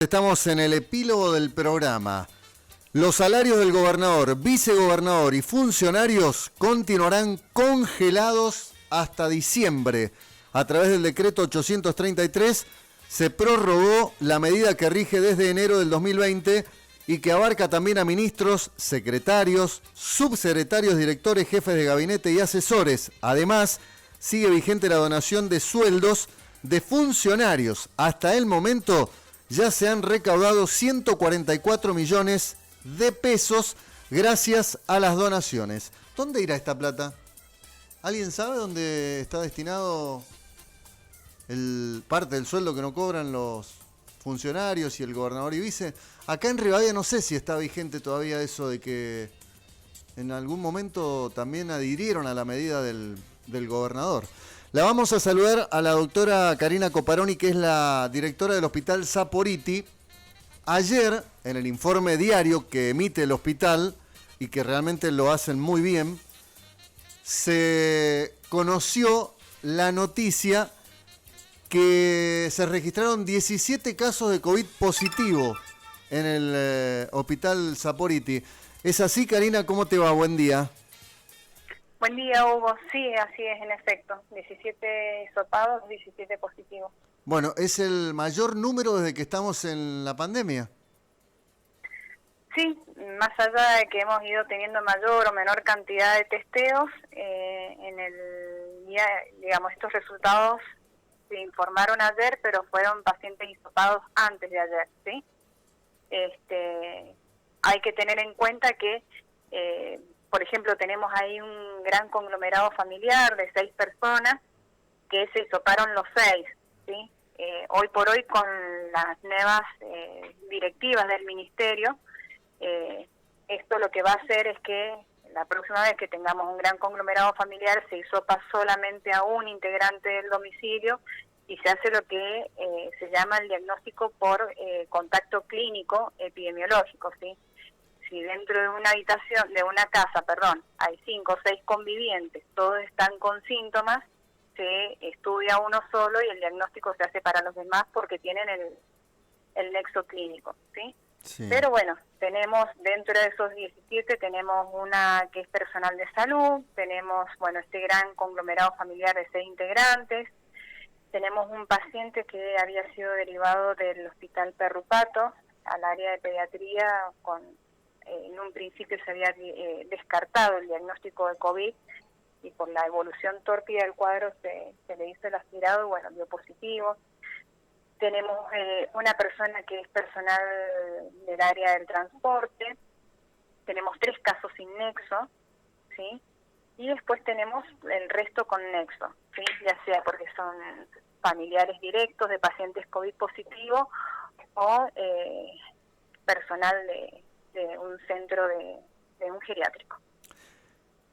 Estamos en el epílogo del programa. Los salarios del gobernador, vicegobernador y funcionarios continuarán congelados hasta diciembre. A través del decreto 833 se prorrogó la medida que rige desde enero del 2020 y que abarca también a ministros, secretarios, subsecretarios, directores, jefes de gabinete y asesores. Además, sigue vigente la donación de sueldos de funcionarios. Hasta el momento ya se han recaudado 144 millones de pesos gracias a las donaciones. ¿Dónde irá esta plata? ¿Alguien sabe dónde está destinado parte del sueldo que no cobran los funcionarios y el gobernador y vice? Acá en Rivadavia no sé si está vigente todavía eso de que en algún momento también adhirieron a la medida del gobernador. La vamos a saludar a la doctora Karina Coparoni, que es la directora del Hospital Saporiti. Ayer, en el informe diario que emite el hospital, y que realmente lo hacen muy bien, se conoció la noticia que se registraron 17 casos de COVID positivo en el Hospital Saporiti. ¿Es así, Karina? ¿Cómo te va? Buen día. Buen día, Hugo. Sí, así es, en efecto. 17 hisopados, 17 positivos. Bueno, ¿es el mayor número desde que estamos en la pandemia? Sí, más allá de que hemos ido teniendo mayor o menor cantidad de testeos, en el día, digamos, estos resultados se informaron ayer, pero fueron pacientes hisopados antes de ayer, ¿sí? Hay que tener en cuenta que por ejemplo, tenemos ahí un gran conglomerado familiar de 6 personas que se hisoparon los 6, ¿sí? Hoy por hoy, con las nuevas directivas del ministerio, esto lo que va a hacer es que la próxima vez que tengamos un gran conglomerado familiar se hisopa solamente a un integrante del domicilio y se hace lo que se llama el diagnóstico por contacto clínico epidemiológico, ¿sí? Si dentro de una habitación, de una casa, hay 5 o 6 convivientes, todos están con síntomas, se estudia uno solo y el diagnóstico se hace para los demás porque tienen el nexo clínico, ¿sí? Sí. Pero bueno, tenemos dentro de esos 17, tenemos una que es personal de salud, tenemos, bueno, este gran conglomerado familiar de 6 integrantes, tenemos un paciente que había sido derivado del Hospital Perrupato al área de pediatría en un principio se había descartado el diagnóstico de COVID y por la evolución tórpida del cuadro se le hizo el aspirado y bueno, dio positivo. Tenemos una persona que es personal del área del transporte, tenemos 3 casos sin nexo, ¿sí? Y después tenemos el resto con nexo, ¿sí? Ya sea porque son familiares directos de pacientes COVID positivo o personal de un centro de un geriátrico.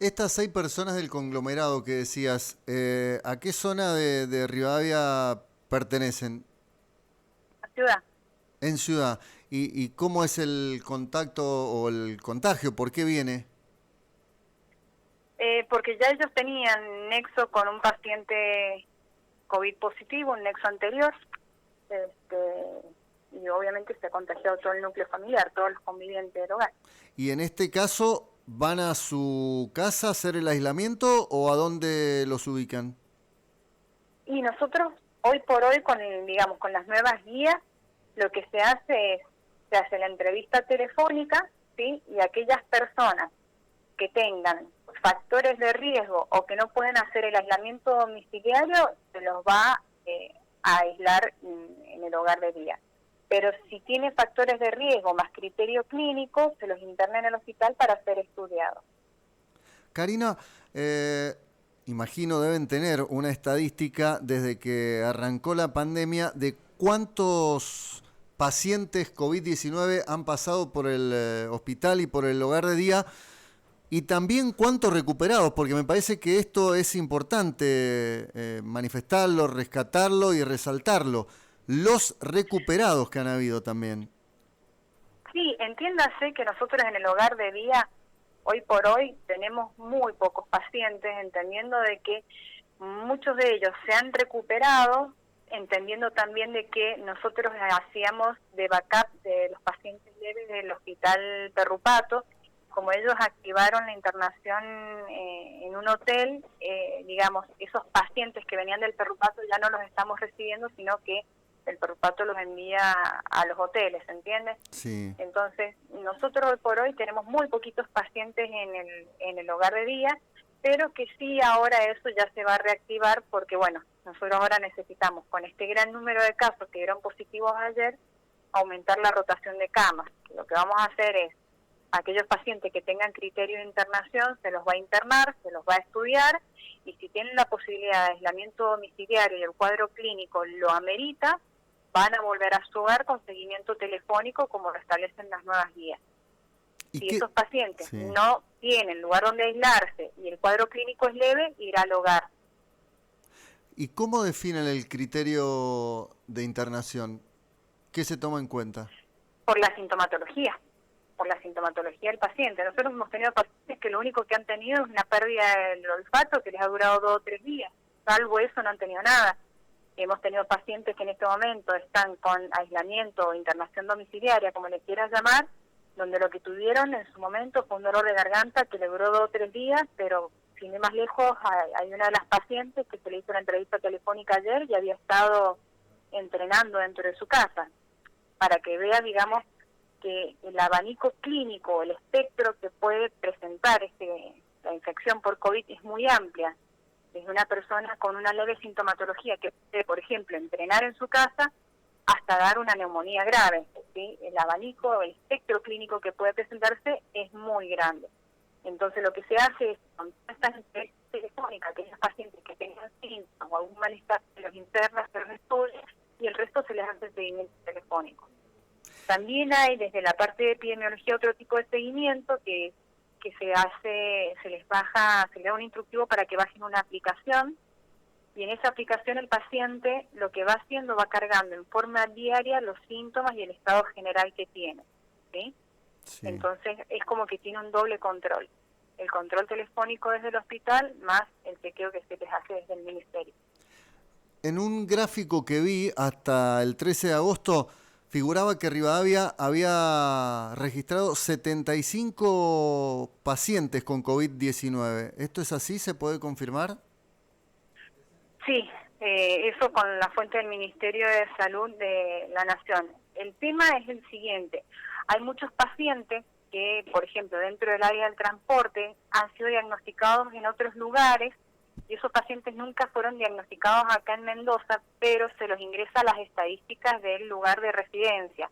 Estas 6 personas del conglomerado que decías, ¿a qué zona de Rivadavia pertenecen? A Ciudad. En Ciudad. ¿Y cómo es el contacto o el contagio? ¿Por qué viene? Porque ya ellos tenían nexo con un paciente COVID positivo, un nexo anterior, y obviamente se ha contagiado todo el núcleo familiar, todos los convivientes del hogar. ¿Y en este caso van a su casa a hacer el aislamiento o a dónde los ubican? Y nosotros, hoy por hoy, con las nuevas guías, lo que se hace es, se hace la entrevista telefónica, ¿sí? Y aquellas personas que tengan factores de riesgo o que no pueden hacer el aislamiento domiciliario, se los va a aislar en el hogar de día. Pero si tiene factores de riesgo más criterio clínico, se los interna en el hospital para ser estudiados. Karina, imagino deben tener una estadística desde que arrancó la pandemia de cuántos pacientes COVID-19 han pasado por el hospital y por el hogar de día y también cuántos recuperados, porque me parece que esto es importante manifestarlo, rescatarlo y resaltarlo. Los recuperados que han habido también. Sí, entiéndase que nosotros en el hogar de día, hoy por hoy, tenemos muy pocos pacientes, entendiendo de que muchos de ellos se han recuperado entendiendo también de que nosotros hacíamos de backup de los pacientes leves del hospital Perrupato. Como ellos activaron la internación en un hotel, digamos, esos pacientes que venían del Perrupato ya no los estamos recibiendo, sino que el Perrupato los envía a los hoteles, ¿entiendes? Sí. Entonces, nosotros hoy por hoy tenemos muy poquitos pacientes en el hogar de día, pero que sí ahora eso ya se va a reactivar porque, bueno, nosotros ahora necesitamos, con este gran número de casos que dieron positivos ayer, aumentar la rotación de camas. Lo que vamos a hacer es, aquellos pacientes que tengan criterio de internación se los va a internar, se los va a estudiar, y si tienen la posibilidad de aislamiento domiciliario y el cuadro clínico lo amerita, van a volver a su hogar con seguimiento telefónico como lo establecen las nuevas guías. Si esos pacientes no tienen lugar donde aislarse y el cuadro clínico es leve, irá al hogar. ¿Y cómo definen el criterio de internación? ¿Qué se toma en cuenta? Por la sintomatología. Por la sintomatología del paciente. Nosotros hemos tenido pacientes que lo único que han tenido es una pérdida del olfato que les ha durado 2 o 3 días. Salvo eso no han tenido nada. Hemos tenido pacientes que en este momento están con aislamiento o internación domiciliaria, como le quieras llamar, donde lo que tuvieron en su momento fue un dolor de garganta que le duró 2 o 3 días, pero sin ir más lejos, hay una de las pacientes que se le hizo una entrevista telefónica ayer y había estado entrenando dentro de su casa, para que vea, digamos, que el abanico clínico, el espectro que puede presentar la infección por COVID es muy amplia. Desde una persona con una leve sintomatología que puede, por ejemplo, entrenar en su casa, hasta dar una neumonía grave, ¿sí? El abanico, el espectro clínico que puede presentarse es muy grande. Entonces lo que se hace es, con estas entrevistas telefónicas, aquellos pacientes que tengan síntomas o algún malestar, se los interna, se los estudia y el resto se les hace seguimiento telefónico. También hay desde la parte de epidemiología otro tipo de seguimiento que se hace, se les da un instructivo para que bajen una aplicación, y en esa aplicación el paciente lo que va haciendo va cargando en forma diaria los síntomas y el estado general que tiene, ¿sí? Sí. Entonces es como que tiene un doble control, el control telefónico desde el hospital más el chequeo que se les hace desde el ministerio. En un gráfico que vi hasta el 13 de agosto figuraba que Rivadavia había registrado 75 pacientes con COVID-19. ¿Esto es así? ¿Se puede confirmar? Sí, eso con la fuente del Ministerio de Salud de la Nación. El tema es el siguiente. Hay muchos pacientes que, por ejemplo, dentro del área del transporte han sido diagnosticados en otros lugares, y esos pacientes nunca fueron diagnosticados acá en Mendoza, pero se los ingresa a las estadísticas del lugar de residencia.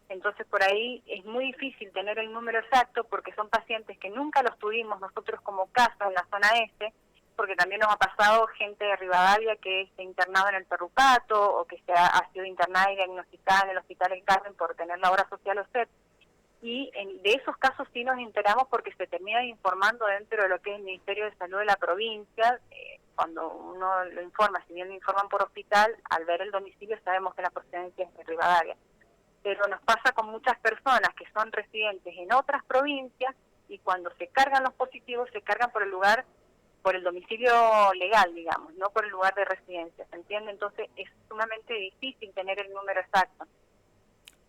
Entonces por ahí es muy difícil tener el número exacto porque son pacientes que nunca los tuvimos nosotros como caso en la zona este, porque también nos ha pasado gente de Rivadavia que está internado en el Perrupato o que ha sido internada y diagnosticada en el Hospital El Carmen por tener la obra social OSEP. Y de esos casos sí nos enteramos porque se termina informando dentro de lo que es el Ministerio de Salud de la provincia. Cuando uno lo informa, si bien lo informan por hospital, al ver el domicilio sabemos que la procedencia es de Rivadavia. Pero nos pasa con muchas personas que son residentes en otras provincias y cuando se cargan los positivos se cargan por el lugar, por el domicilio legal, digamos, no por el lugar de residencia, ¿se entiende? Entonces es sumamente difícil tener el número exacto.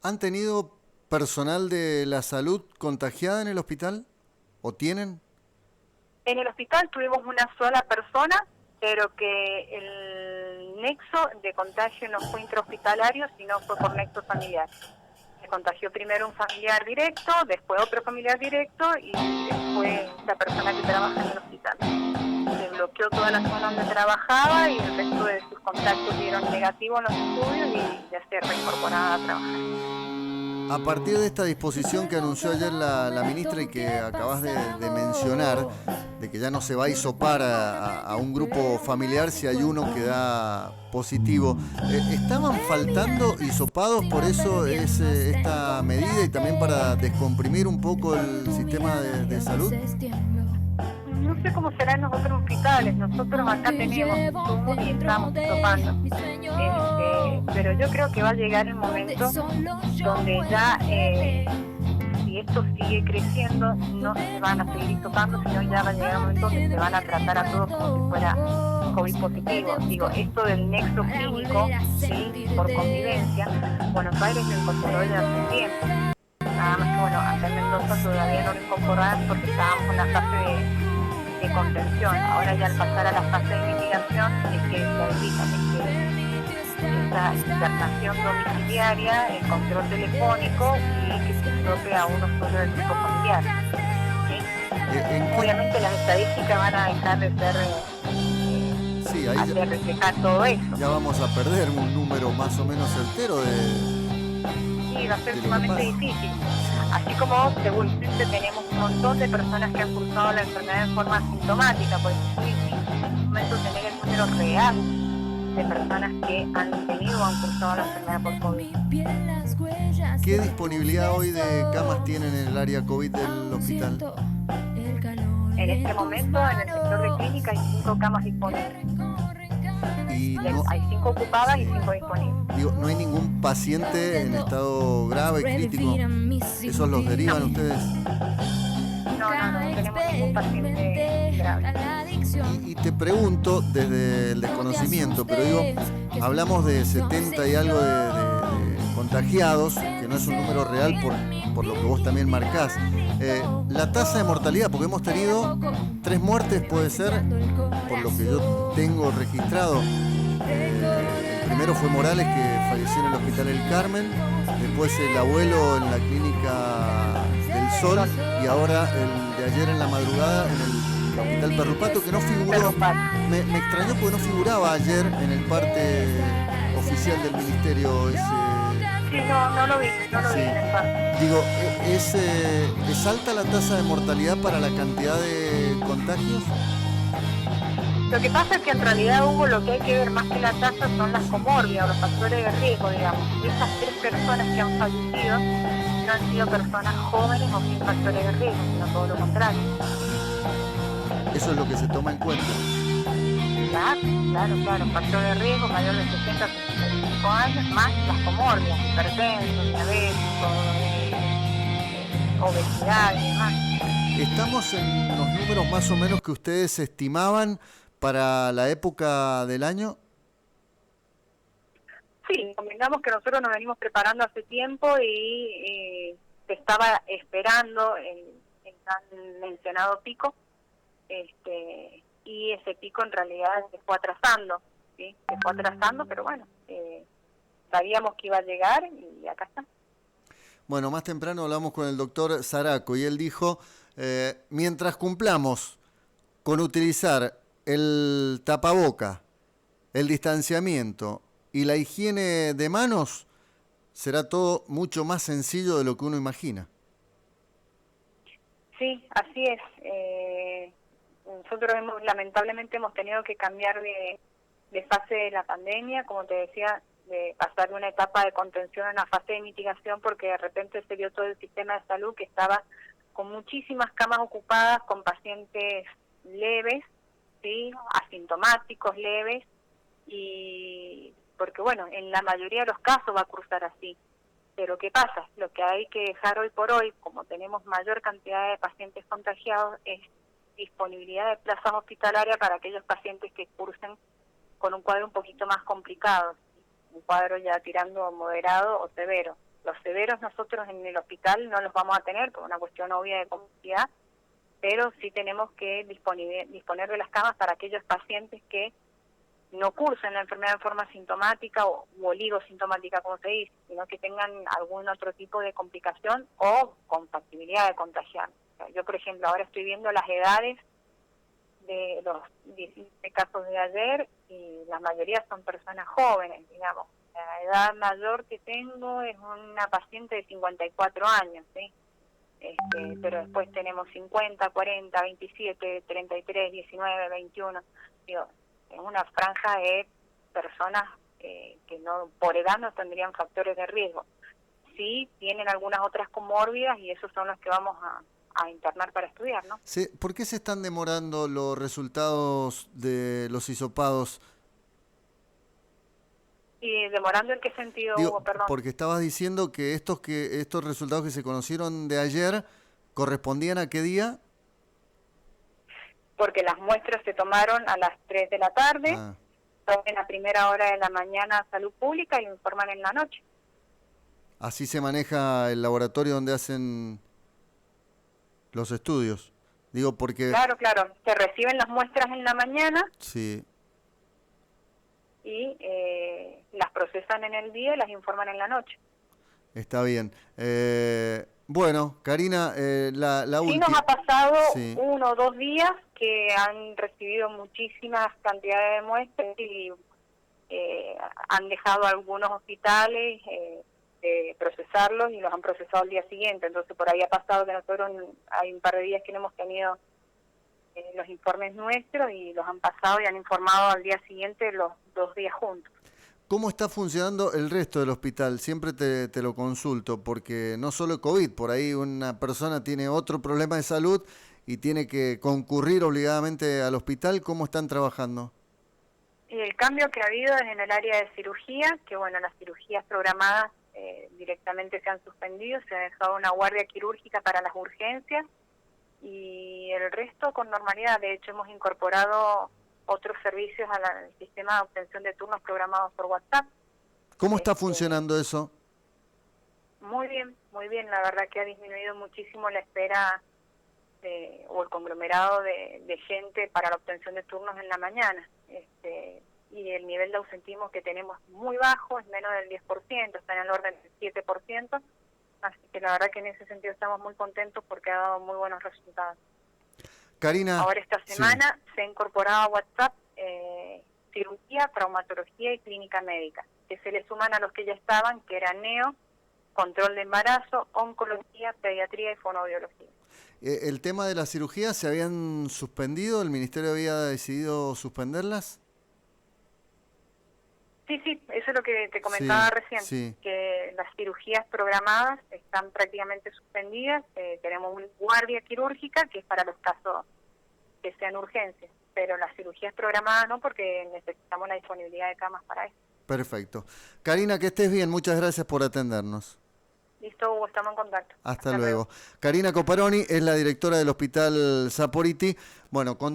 ¿Han tenido personal de la salud contagiada en el hospital? ¿O tienen? En el hospital tuvimos una sola persona, pero que el nexo de contagio no fue intrahospitalario, sino fue por nexo familiar. Se contagió primero un familiar directo, después otro familiar directo y después la persona que trabaja en el hospital. Se bloqueó toda la zona donde trabajaba y el resto de sus contactos dieron negativo en los estudios y ya se reincorporaba a trabajar. A partir de esta disposición que anunció ayer la ministra y que acabas de mencionar, de que ya no se va a hisopar a un grupo familiar si hay uno que da positivo, ¿estaban faltando hisopados por eso esta medida y también para descomprimir un poco el sistema de salud? No sé cómo será en los otros hospitales, nosotros acá tenemos y estamos hisopando, pero yo creo que va a llegar el momento donde ya si si esto sigue creciendo, no se van a seguir hisopando, sino ya va a llegar un momento que se van a tratar a todos como si fuera COVID positivo. Digo, esto del nexo clínico, ¿sí?, por convivencia, Buenos Aires lo incorporó ya hace tiempo. Nada más que, bueno, acá en Mendoza todavía no lo incorporaban porque estábamos en la fase de contención. Ahora ya al pasar a la fase de mitigación es que se habilita esta internación domiciliaria, el control telefónico y que se tope a uno solo del grupo familiar. ¿Sí? Obviamente las estadísticas van a dejar de ser sí, ahí de reflejar todo eso. Ya vamos a perder un número más o menos certero de... Sí, va a ser sumamente difícil. Así como seguramente tenemos un montón de personas que han cursado la enfermedad en forma asintomática, por eso es difícil en este momento tener el número real de personas que han tenido o han cursado la enfermedad por COVID. ¿Qué disponibilidad hoy de camas tienen en el área COVID del hospital? En este momento, en el sector de clínica, hay 5 camas disponibles. Y no, hay 5 ocupadas y 5 disponibles. Digo, ¿no hay ningún paciente en estado grave, crítico? ¿Esos los derivan ustedes? No tenemos ningún paciente grave. Y te pregunto, desde el desconocimiento, pero digo, hablamos de 70 y algo de contagiados, que no es un número real por lo que vos también marcás. La tasa de mortalidad, porque hemos tenido 3 muertes, puede ser, por lo que yo tengo registrado. El primero fue Morales, que falleció en el Hospital El Carmen, después el abuelo en la Clínica del Sol, y ahora el de ayer en la madrugada en el Hospital Perrupato, que no figuró. Me extrañó porque no figuraba ayer en el parte oficial del ministerio ese. Sí, no lo vi en el parte. Digo, ¿es alta la tasa de mortalidad para la cantidad de contagios? Lo que pasa es que en realidad, Hugo, lo que hay que ver más que la tasa son las comorbias o los factores de riesgo, digamos. Y esas 3 personas que han fallecido no han sido personas jóvenes o sin factores de riesgo, sino todo lo contrario. Eso es lo que se toma en cuenta. Claro. Factor de riesgo mayor de 60 a 65 años, más las comorbias, hipertensos, diabéticos, obesidad y demás. ¿Estamos en los números más o menos que ustedes estimaban para la época del año? Sí, convengamos que nosotros nos venimos preparando hace tiempo y se estaba esperando el tan mencionado pico, y ese pico en realidad se fue atrasando, ¿sí? Se fue atrasando, pero bueno, sabíamos que iba a llegar y acá está. Bueno, más temprano hablamos con el doctor Zaraco y él dijo, mientras cumplamos con utilizar el tapaboca, el distanciamiento y la higiene de manos, será todo mucho más sencillo de lo que uno imagina. Sí, así es. Nosotros lamentablemente hemos tenido que cambiar de fase de la pandemia, como te decía, de pasar de una etapa de contención a una fase de mitigación, porque de repente se vio todo el sistema de salud que estaba con muchísimas camas ocupadas, con pacientes leves, ¿sí?, asintomáticos leves, y porque bueno, en la mayoría de los casos va a cruzar así. Pero ¿qué pasa? Lo que hay que dejar hoy por hoy, como tenemos mayor cantidad de pacientes contagiados, es disponibilidad de plazas hospitalarias para aquellos pacientes que cursen con un cuadro un poquito más complicado, un cuadro ya tirando moderado o severo. Los severos nosotros en el hospital no los vamos a tener por una cuestión obvia de complejidad, pero sí tenemos que disponer de las camas para aquellos pacientes que no cursen la enfermedad en forma sintomática o oligosintomática, como se dice, sino que tengan algún otro tipo de complicación o con factibilidad de contagiar. O sea, yo, por ejemplo, ahora estoy viendo las edades de los 17 casos de ayer y la mayoría son personas jóvenes, digamos. La edad mayor que tengo es una paciente de 54 años, ¿sí? Pero después tenemos 50, 40, 27, 33, 19, 21, digo, en una franja de personas que no por edad no tendrían factores de riesgo. Sí tienen algunas otras comórbidas y esos son los que vamos a internar para estudiar, ¿no? Sí, ¿por qué se están demorando los resultados de los hisopados? ¿Y demorando en qué sentido, Digo, Hugo? Perdón. porque estabas diciendo que estos resultados que se conocieron de ayer correspondían a qué día. Porque las muestras se tomaron a las 3 de la tarde, Ah, en la primera hora de la mañana a Salud Pública y informan en la noche. así se maneja el laboratorio donde hacen los estudios. Digo, porque Claro, claro. Se reciben las muestras en la mañana sí, y las procesan en el día y las informan en la noche. está bien. Bueno, Karina, la Sí nos última. ha pasado Sí, 1 o 2 días que han recibido muchísimas cantidades de muestras y han dejado algunos hospitales de procesarlos y los han procesado al día siguiente. Entonces por ahí ha pasado que nosotros hay un par de días que no hemos tenido los informes nuestros y los han pasado y han informado al día siguiente los 2 días juntos. ¿cómo está funcionando el resto del hospital? Siempre te lo consulto, porque no solo COVID, por ahí una persona tiene otro problema de salud y tiene que concurrir obligadamente al hospital. ¿Cómo están trabajando? Y el cambio que ha habido es en el área de cirugía, que bueno, las cirugías programadas directamente se han suspendido, se ha dejado una guardia quirúrgica para las urgencias y el resto con normalidad. De hecho, hemos incorporado otros servicios al sistema de obtención de turnos programados por WhatsApp. ¿Cómo está funcionando eso? Muy bien, la verdad que ha disminuido muchísimo la espera o el conglomerado de gente para la obtención de turnos en la mañana. Y el nivel de ausentismo que tenemos es muy bajo, es menos del 10%, está en el orden del 7%, así que la verdad que en ese sentido estamos muy contentos porque ha dado muy buenos resultados. Karina. Ahora esta semana se ha incorporado a WhatsApp cirugía, traumatología y clínica médica, que se le suman a los que ya estaban, que era neo, control de embarazo, oncología, pediatría y fonoaudiología. ¿El tema de la cirugía se habían suspendido? ¿El ministerio había decidido suspenderlas? Sí, eso es lo que te comentaba recién, sí. que las cirugías programadas están prácticamente suspendidas. Tenemos una guardia quirúrgica que es para los casos que sean urgencias, pero las cirugías programadas no, porque necesitamos la disponibilidad de camas para eso. Perfecto. Karina, que estés bien. Muchas gracias por atendernos. Listo, Hugo, estamos en contacto. Hasta luego. Karina Coparoni es la directora del Hospital Saporiti. Bueno, con